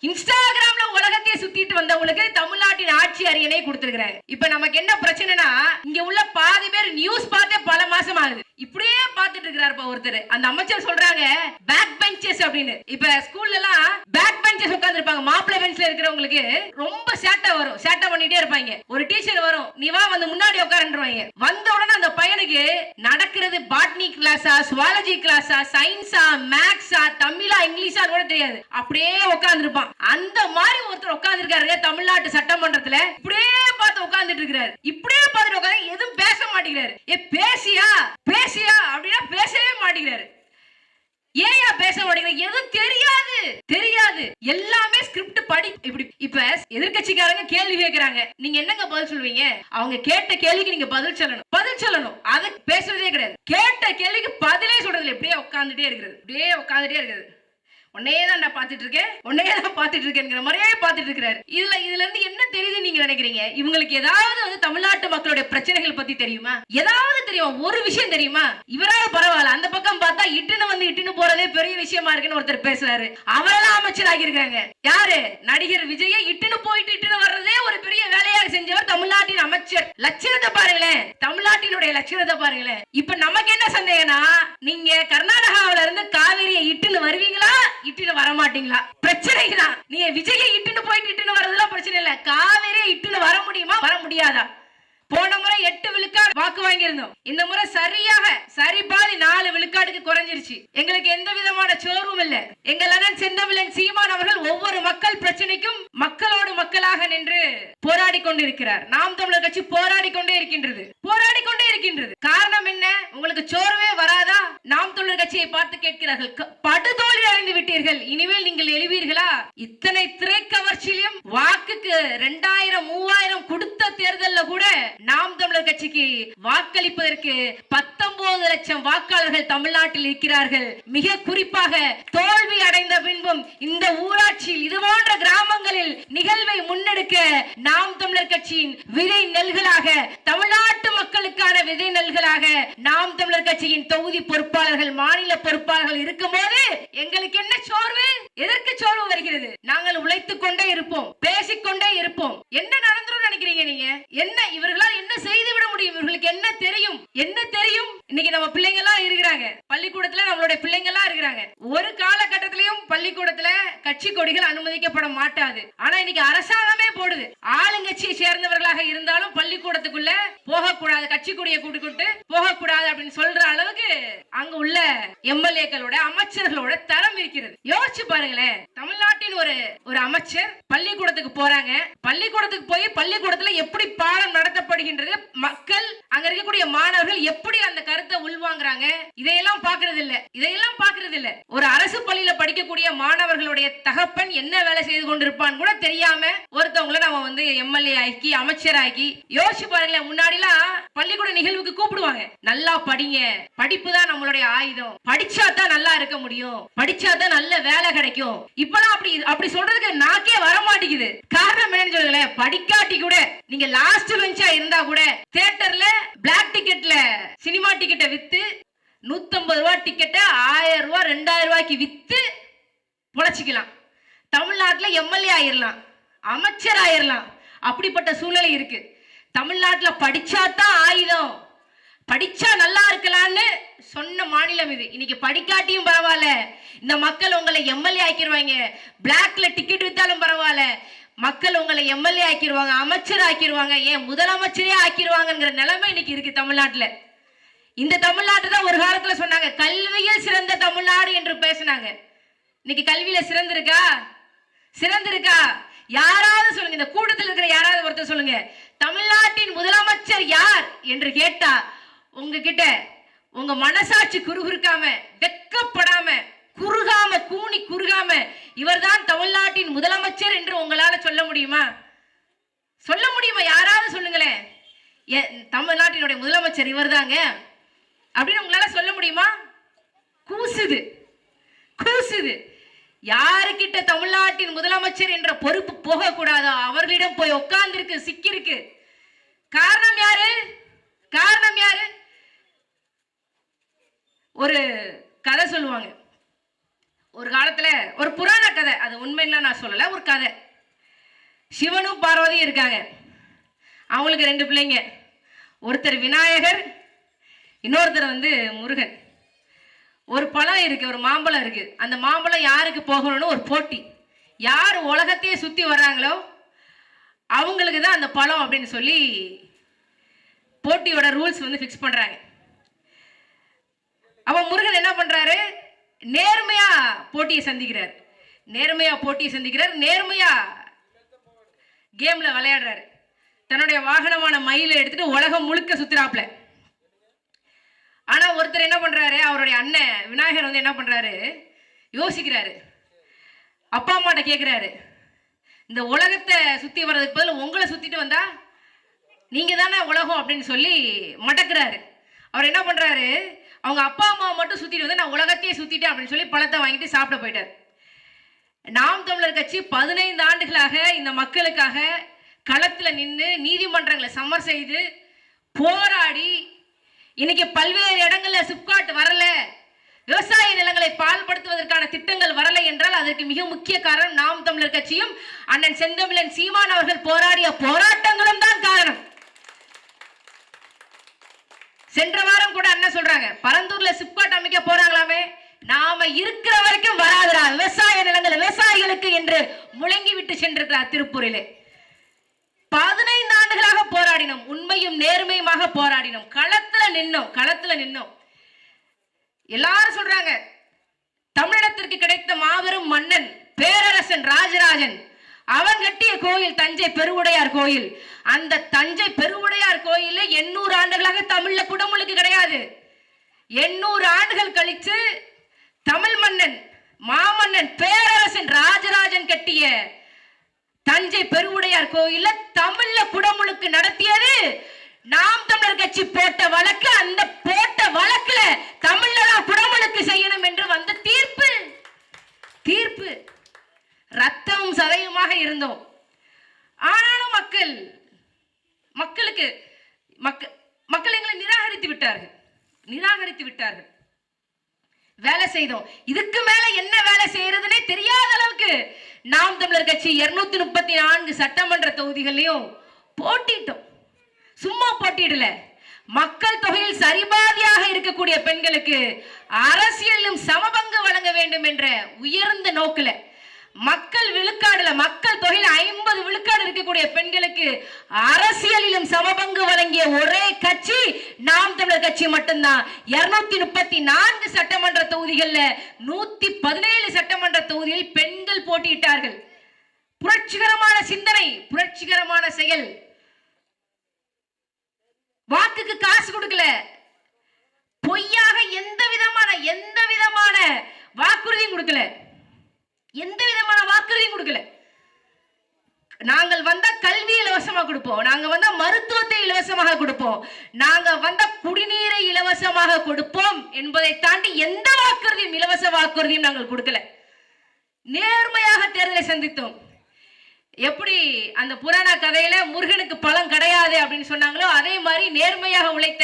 இன்ஸ்டாகிராம்ல உலகத்தையே சுத்திட்டு வந்தவங்களுக்கு தமிழ்நாட்டின் ஆட்சி அரியணை கொடுத்திருக்கிறாங்க. இப்ப நமக்கு என்ன பிரச்சனைனா, இங்க உள்ள பாதி பேர் நியூஸ் பார்த்தே பல மாசம் ஆகுது. இப்படியே பார்த்துட்டு இருக்கிறாருப்பா ஒருத்தர். அந்த அமைச்சர் சொல்றாங்க பேக் பெஞ்சஸ் அப்படின்னு. இப்ப ஸ்கூல்ல எல்லாம் பேக் பெஞ்சஸ் உட்கார்ந்து இருப்பாங்க. மாப்பிள்ளை பெஞ்ச்ல இருக்கிறவங்களுக்கு ரொம்ப சேட்டை வரும், சேட்டை பண்ணிட்டே இருப்பாங்க. ஒரு டீச்சர் வரும், நீ வா வந்து முன்னாடி உட்காருன்றுவாங்க. வந்த உடனே அந்த பையனுக்கு நடக்கிறது பாட்னி கிளாஸா, சுவாலஜி கிளாஸா, சயின்ஸா, மேக்ஸா, தமிழா, இங்கிலீஷா கூட தெரியாது. அப்படியே உட்கார்ந்து இருப்பான். அந்த மாதிரி ஒருத்தர் உட்கார்ந்து இருக்காரு தமிழ்நாட்டு சட்டமன்றத்துல. இப்படியே பார்த்து உட்கார்ந்துட்டு இருக்காரு. இப்படியே பார்த்துட்டு உட்கார்ந்து எதுவும் பேச மாட்டேங்கிறாரு. பேசியா பேசியா அப்படின்னா பேசவே மாட்டேங்கிறாரு. ஏயா பேச மாட்டேங்கிறாரு? எதுவும் தெரியாது தெரியாது, எல்லாமே ஸ்கிரிப்ட் படி. இப்ப எதிர்கட்சிக்காரங்க கேள்வி கேட்கறாங்க, நீங்க என்னங்க பதில் சொல்லுவீங்க? அவங்க கேட்ட கேள்விக்கு நீங்க பதில் சொல்லணும். அது பேசுறதே கிடையாது. கேட்ட கேள்விக்கு பதிலே சொல்றதுல இப்படியே உட்கார்ந்துட்டே இருக்கிறது. உன்னையேதான் பார்த்துட்டு இருக்கேன் மாதிரியே பார்த்துட்டு இருக்காரு. இதுல இருந்து என்ன தெரியுது நீங்க நினைக்கிறீங்க? இவங்களுக்கு ஏதாவது வந்து தமிழ்நாட்டு மக்களுடைய பிரச்சனைகள் பத்தி தெரியுமா? ஏதாவது தெரியும்? ஒரு விஷயம் தெரியுமா? இவராவது பரவாயில்ல, அந்த பக்கம் பார்த்தா இட்டுன்னு போறதே பெரிய விஷயமா இருக்குன்னு ஒருத்தர் பேசுறாரு. அவரெல்லாம் அமைச்சர் ஆகியிருக்காங்க. யாரு? நடிகர் விஜயை இட்டுன்னு வர்றதே ஒரு பெரிய வேலையாக செஞ்சவர் தமிழ்நாட்டின் அமைச்சர். லட்சணத்தை பாருங்களேன், தமிழ்நாட்டினுடைய லட்சணத்தை பாருங்களேன். இப்ப நமக்கு என்ன சந்தேகம்னா, நீங்க கர்நாடகாவில இருந்து காவிரியை இட்டுன்னு வருவீங்களா, இட்டுன்னு வர மாட்டீங்களா? பிரச்சனை தான். நீங்க விஜயை இட்டுன்னு வரதுல பிரச்சனை இல்ல. காவேரியை இட்டுன்னு வர முடியுமா, வர முடியாதா? போன முறை 8 விழுக்காடு வாக்கு வாங்கியிருந்தோம். இந்த முறை சரி பாதி 4 விழுக்காடுக்கு குறைஞ்சிருச்சு. எங்களுக்கு எந்த விதமான சோர்வும் இல்ல. எங்கள் அண்ணன் செந்தமிழன் சீமான் அவர்கள் ஒவ்வொரு மக்கள் பிரச்சனைக்கும் மக்களோடு மக்களாக நின்று போராடி கொண்டிருக்கிறார். நாம் தமிழர் கட்சி போராடி கொண்டே இருக்கின்றது. காரணம் என்ன? உங்களுக்கு சோர்வே வராதா? நாம் தமிழர் கட்சியை பார்த்து கேட்கிறார்கள், படுதோல்வி அடைந்து விட்டீர்கள், இனிமேல் நீங்கள் எழுவீர்களா? இத்தனை திரை கவர்ச்சியிலும் வாக்குக்கு 2000 3000 கொடுத்த தேர்தல்ல கூட நாம் தமிழர் கட்சிக்கு வாக்களிப்பதற்கு 19 லட்சம் வாக்காளர்கள் தமிழ்நாட்டில் இருக்கிறார்கள். மிக குறிப்பாக தோல்வி அடைந்த பின்பும் இந்த ஊராட்சியில் இது போன்ற கிராமங்களில் நிகழ்வை முன்னெடுக்க நாம் தமிழர் கட்சியின் விதை நெல்களாக, தமிழ்நாட்டு மக்களுக்கான விதை நெல்களாக நாம் தமிழர் கட்சியின் தொகுதி பொறுப்பாளர்கள், மாநில பொறுப்பாளர்கள் இருக்கும்போது எங்களுக்கு என்ன சோர்வு? எதற்கு சோர்வு வருகிறது? நாங்கள் உழைத்துக் கொண்டே இருப்போம், பேசிக்கொண்டே இருப்போம். என்ன நடந்துரும் நினைக்கிறீங்க நீங்க? என்ன இவர்களால் என்ன செய்து விட முடியும்? இவர்களுக்கு என்ன தெரியும்? இன்னைக்கு நம்ம பிள்ளைங்க எல்லாம் இருக்கிறாங்க பள்ளிக்கூடத்துல, நம்மளுடைய பிள்ளைங்க எல்லாம் இருக்கிறாங்க. ஒரு காலகட்டத்திலையும் பள்ளிக்கூடத்துல கட்சி கொடிகள் அனுமதிக்கப்பட மாட்டாது. ஆனா இன்னைக்கு அரசாங்கமே போடுது. ஆளுங்கட்சியை சேர்ந்தவர்களாக இருந்தாலும் பள்ளிக்கூடத்துக்குள்ள போகக்கூடாது, கட்சி கொடியை கூட்டிக்கிட்டு போகக்கூடாது அப்படின்னு சொல்ற அளவுக்கு அங்க உள்ள எம்எல்ஏக்களோட, அமைச்சர்களோட தரம் இருக்கிறது. யோசிச்சு பாருங்களேன். தமிழ்நாட்டின் ஒரு அமைச்சர் பள்ளிக்கூடத்துக்கு போறாங்க. பள்ளிக்கூடத்துக்கு போய் பள்ளிக்கூடத்துல எப்படி பாடம் நடத்தப்படுகின்றது, மக்கள் அங்க இருக்கக்கூடிய மாணவர்கள் எப்படி அந்த கருத்தை உள்வாங்குறாங்க, இதையெல்லாம் பாக்குறது இல்ல. ஒரு அரசு பள்ளியில படிக்கக்கூடிய மாணவர்களுடைய தகப்பன் என்ன வேலை செய்து கொண்டிருப்பான்னு கூட தெரியாம ஒருத்தவங்களை நம்ம வந்து எம்எல்ஏ ஆக்கி, அமைச்சர் ஆக்கி. யோசிச்சு பாருங்களேன். முன்னாடி எல்லாம் பள்ளிக்கூட நிகழ்வுக்கு கூப்பிடுவாங்க, நல்லா படிங்க, படிப்பு தான் நம்மளுடைய ஆயுதம், படிச்சா தான் நல்லா இருக்க முடியும், படிச்சா தான் நல்ல வேலை கிடைக்கும். இப்பெல்லாம் அப்படி சொல்றதுக்கு நாக்கே வர மாட்டேங்குது. காரணம் என்னன்னு சொல்லுங்களேன். படிக்காட்டி கூட நீங்க லாஸ்ட் பெஞ்சா இருந்தா கூட தியேட்டர்ல பிளாக் டிக்கெட்ல சினிமா டிக்கெட்டை வித்து 150 ரூபாய் டிக்கெட்டை 1000 ரூபாய் 2000 ரூபாய்க்கு வித்து பொழைச்சிக்கலாம். தமிழ்நாட்டுல எம்எல்ஏ ஆயிரலாம், அமைச்சர் ஆயிரலாம். அப்படிப்பட்ட சூழ்நிலை இருக்கு. தமிழ்நாட்டுல படிச்சாதான் ஆயுதம், படிச்சா நல்லா இருக்கலாம்னு சொன்ன மாநிலம் இது. இன்னைக்கு படிக்காட்டியும் பரவாயில்ல, இந்த மக்கள் உங்களை எம்எல்ஏ ஆக்கிடுவாங்க, பிளாக்ல டிக்கெட் வித்தாலும் பரவாயில்ல, மக்கள் உங்களை எம்எல்ஏ ஆக்கிடுவாங்க, அமைச்சர் ஆக்கிடுவாங்க, ஏன் முதலமைச்சரே ஆக்கிடுவாங்கிற நிலைமை இன்னைக்கு இருக்கு தமிழ்நாட்டுல. இந்த தமிழ்நாட்டு தான் ஒரு காலத்துல சொன்னாங்க கல்வியில் சிறந்த தமிழ்நாடு என்று பேசினாங்க. இன்னைக்கு கல்வியில சிறந்திருக்கா? யாராவது சொல்லுங்க, இந்த கூட்டத்தில் இருக்கிற யாராவது ஒருத்தர் சொல்லுங்க, தமிழ்நாட்டின் முதலமைச்சர் யார் என்று கேட்டா உங்ககிட்ட உங்க மனசாட்சி குறுகுறுக்காம, வெக்கப்படாம, கூனி குறுகாம இவர்தான் தமிழ்நாட்டின் முதலமைச்சர் என்று உங்களால சொல்ல முடியுமா? யாராவது சொல்லுங்களேன். தமிழ்நாட்டினுடைய முதலமைச்சர் இவர்தாங்க அப்படின்னு உங்களால சொல்ல முடியுமா? கூசுது. யாருக்கிட்ட தமிழ்நாட்டின் முதலமைச்சர் என்ற பொறுப்பு போக கூடாதோ அவர்களிடம் போய் உட்கார்ந்து சிக்கிருக்கு. காரணம் யாரு? ஒரு கதை சொல்லுவாங்க. ஒரு காலத்துல ஒரு புராண கதை, அது உண்மைன்னா நான் சொல்லல, ஒரு கதை. சிவனும் பார்வதியும் இருக்காங்க. அவங்களுக்கு 2 பிள்ளைங்க. ஒருத்தர் விநாயகர், இன்னொருத்தர் முருகன். ஒரு பழம் இருக்கு, ஒரு மாம்பழம் இருக்கு. அந்த மாம்பழம் யாருக்கு போகணும்னு ஒரு போட்டி. யார் உலகத்தையே சுத்தி வர்றாங்களோ அவங்களுக்கு தான் அந்த பழம் அப்படின்னு சொல்லி போட்டியோட ரூல்ஸ் ஃபிக்ஸ் பண்றாங்க. அவன் முருகன் என்ன பண்றாரு, நேர்மையா போட்டியை சந்திக்கிறார். நேர்மையா கேம்ல விளையாடுறாரு. தன்னுடைய வாகனமான மயிலை எடுத்துட்டு உலகம் முழுக்க சுத்துறாப்ல. ஆனா ஒருத்தர் என்ன பண்றாரு, அவருடைய அண்ணன் விநாயகர் என்ன பண்றாரு, யோசிக்கிறாரு. அப்பா அம்மாட்ட கேட்கிறாரு, இந்த உலகத்தை சுத்தி வர்றதுக்கு பதில் உங்களை சுத்திட்டு வந்தா நீங்க தானே உலகம் அப்படின்னு சொல்லி மடக்குறாரு. அவர் என்ன பண்றாரு, அவங்க அப்பா அம்மாவை மட்டும் சுத்திட்டு நான் உலகத்தையே சுத்திட்டேன் அப்படின்னு சொல்லி பழத்தை வாங்கிட்டு சாப்பிட போயிட்டார். நாம் தமிழர் கட்சி 15 ஆண்டுகளாக இந்த மக்களுக்காக களத்துல நின்று நீதிமன்றங்களை சமர் செய்து போராடி இன்னைக்கு பல்வேறு இடங்கள்ல சிப்காட் வரல, விவசாய நிலங்களை பால்படுத்துவதற்கான திட்டங்கள் வரலை என்றால் அதற்கு மிக முக்கிய காரணம் நாம் தமிழர் கட்சியும் அண்ணன் செந்தமிழன் சீமான் அவர்கள் போராடிய போராட்டங்களும் தான் காரணம். சென்ற வாரம் கூட அண்ணன் சொல்றாங்க, பரந்தூர்ல சிப்காட் அமைக்க போறாங்களாமே, நாம இருக்கிற வரைக்கும் வராதுரா விவசாய நிலங்கள் விவசாயிகளுக்கு என்று முழங்கி விட்டு சென்றிருக்கிறார் திருப்பூரிலே. 15 ஆண்டுகளாக போராடினோம், உண்மையும் நேர்மையுமாக போராடினோம், களத்துல நின்னோம். எல்லாரும் சொல்றாங்க, தமிழினத்திற்கு கிடைத்த மாபெரும் மன்னன் பேரரசன் ராஜராஜன், அவன் கட்டிய கோயில் தஞ்சை பெருவுடையார் கோயில். அந்த தஞ்சை பெருவுடையார் கோயில் 800 ஆண்டுகளாக தமிழ்ல குடமுழுக்கு கிடையாது. 800 ஆண்டுகள் கழித்து தமிழ் மன்னன் மாமன்னன் பேரரசன் ராஜராஜன் கட்டிய தஞ்சை பெருவுடையார் கோயில்ல தமிழ்ல குடமுழுக்கு நடத்தியது நாம் தமிழர் கட்சி போட்ட வழக்கு. அந்த போட்ட வழக்குல தமிழ்ல குடமுழுக்கு செய்யணும் என்று வந்த தீர்ப்பு ரத்தமும் சதையுமாக இருந்தோம். ஆனாலும் மக்கள் எங்களை நிராகரித்து விட்டார்கள். வேலை செய்தோம், இதுக்கு மேல என்ன வேலை செய்யறதுன்னே தெரியாத அளவுக்கு நாம் தமிழர் கட்சி 234 சட்டமன்ற தொகுதிகளையும் போட்டிட்டோம். சும்மா போட்டிடல, மக்கள் தொகையில் சரிபாதியாக இருக்கக்கூடிய பெண்களுக்கு அரசியலிலும் சமபங்கு வழங்க வேண்டும் என்ற உயர்ந்த நோக்கில மக்கள் விழுக்காடுல மக்கள் தொகையில் 50 விழுக்காடு இருக்கக்கூடிய பெண்களுக்கு அரசியலிலும் சமபங்கு வழங்கிய ஒரே கட்சி நாம் தமிழர் கட்சி மட்டும்தான். 234 சட்டமன்ற தொகுதிகள்ல 117 சட்டமன்ற தொகுதியில் பெண்கள் போட்டியிட்டார்கள். புரட்சிகரமான சிந்தனை, புரட்சிகரமான செயல். வாக்குக்கு காசு கொடுக்கல, பொய்யாக எந்த விதமான வாக்குறுதியும் கொடுக்கல. நாங்கள் வந்த கல்வி இலவசமாக கொடுப்போம், நாங்க வந்த மருத்துவத்தை இலவசமாக கொடுப்போம், நாங்க வந்த குடிநீரை இலவசமாக கொடுப்போம் என்பதை தாண்டி எந்த வாக்குறுதியும் இலவச வாக்குறுதியும் நாங்கள் கொடுக்கல. நேர்மையாக தேர்தலை சந்தித்தோம். எப்படி அந்த புராண கதையில முருகனுக்கு பழம் கிடையாது அப்படின்னு சொன்னாங்களோ அதே மாதிரி நேர்மையாக உழைத்த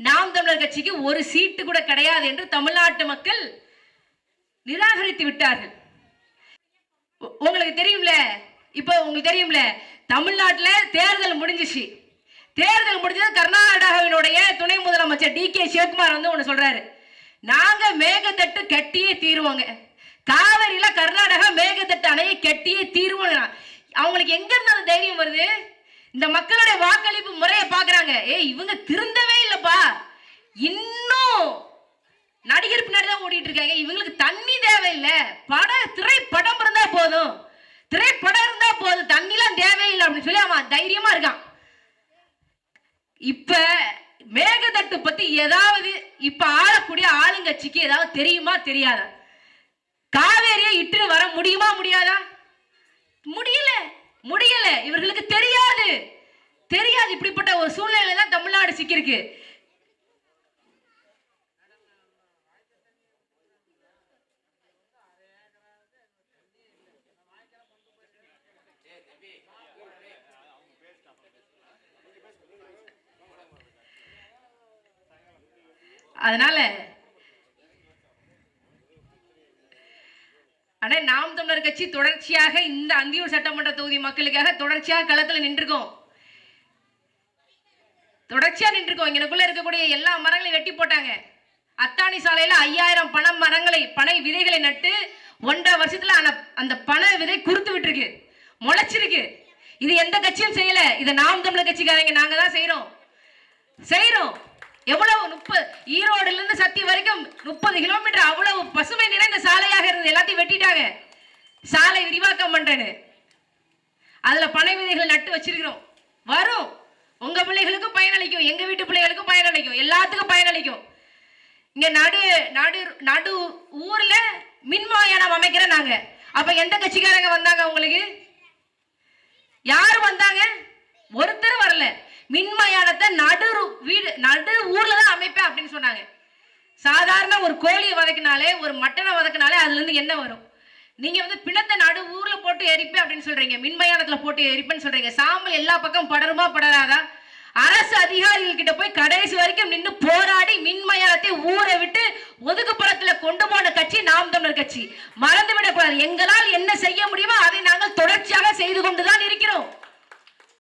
நாம் தமிழர் கட்சிக்கு ஒரு சீட்டு கூட கிடையாது என்று தமிழ்நாட்டு மக்கள் நிராகரித்து விட்டார்கள். உங்களுக்கு தெரியும்ல, தமிழ்நாட்டுல தேர்தல் முடிஞ்சிச்சு. தேர்தல் முடிஞ்சது கர்நாடகாவினுடைய துணை முதலமைச்சர் DK சிவகுமார் ஒன்னு சொல்றாரு, நாங்க மேகத்தட்டு கட்டியே தீருவோங்க, காவிரியில கர்நாடகா மேகத்தட்டு அணையை கட்டியே தீருவோம். அவங்களுக்கு எங்க இருந்து அந்த தைரியம் வருது? இந்த மக்களுடைய வாக்களிப்பு முறையை பாக்குறாங்க, இவங்க திருந்தவே இல்லப்பா, இன்னும் நடிகர் பின்னாடி தான் ஓடிட்டு இருக்காங்க, இவங்களுக்கு தண்ணி தேவையில்லை, திரைப்படம் இருந்தா போதும், தண்ணிலாம் தேவையில்லை அப்படின்னு சொல்லி அவன் தைரியமா இருக்கான். இப்ப மேகதட்டு பத்தி ஏதாவது இப்ப ஆளக்கூடிய ஆளுங்கட்சிக்கு ஏதாவது தெரியுமா தெரியாதா? காவேரியை இட்டு வர முடியுமா முடியாதா? முடியல. இவர்களுக்கு தெரியாது. இப்படிப்பட்ட ஒரு சூழ்நிலை தான் தமிழ்நாடு சிக்கிருக்கு. ஆனா நாம் தமிழர் கட்சி தொடர்ச்சியாக இந்த அந்தியூர் சட்டமன்ற தொகுதி மக்களுக்காக தொடர்ச்சியாக களத்துல நின்றுக்கோம். தொடர்ச்சியா நின்றுக்கோம். இங்கனக்குள்ள இருக்கக்கூடிய எல்லா மரங்களையும் வெட்டி போட்டாங்க. அத்தானி சாலையில 5000 பனை விதைகளை நட்டு 1.5 வருஷத்துல அந்த பனை விதை குறுத்து விட்டுருக்கு, முளைச்சிருக்கு. இது எந்த கட்சியும் செய்யல. இதை நாம் தமிழர் கட்சிக்காரங்க நாங்க தான் செய்யறோம். எவ்வளவு ஈரோடுல இருந்து சத்தி வரைக்கும் 30 கிலோமீட்டர் அவ்வளவு பசுமை நிறைந்த சாலையாக இருந்தது. எல்லாத்தையும் வெட்டிட்டாங்க. சாலை விரிவாக்கம் பண்றேன்னு அதுல பனை விதைகள் நட்டு வச்சிருக்கிறோம். வரும், உங்க பிள்ளைகளுக்கும் பயனளிக்கும், எங்க வீட்டு பிள்ளைகளுக்கும் பயனளிக்கும், எல்லாத்துக்கும் பயனளிக்கும். இங்க நடு ஊர்ல மின்மயானம் அமைக்கிற நாங்க. அப்ப எந்த கட்சிக்காரங்க வந்தாங்க? உங்களுக்கு யாரு வந்தாங்க? ஒருத்தர் வரல. மின்மயானத்தை நடு ஊர்ல தான் அமைப்பேன் அப்படின்னு சொன்னாங்க. சாதாரண ஒரு கோழியை வதக்கினாலே, ஒரு மட்டனை வதக்கினாலே அதுல இருந்து என்ன வரும்? நீங்க பிணத்தை நடு ஊர்ல போட்டு எரிப்பேன் அப்படின்னு சொல்றீங்க, மின்மயானத்துல போட்டு எரிப்பேன்னு சொல்றீங்க. சாம்பல் எல்லா பக்கம் படருமா படராதா? அரசு அதிகாரிகள் கிட்ட போய் கடைசி வரைக்கும் நின்று போராடி மின்மயானத்தை ஊரை விட்டு ஒதுக்குப்புறத்துல கொண்டு போன கட்சி நாம் தமிழர் கட்சி. மறந்து விடக்கூடாது. எங்கெல்லாம்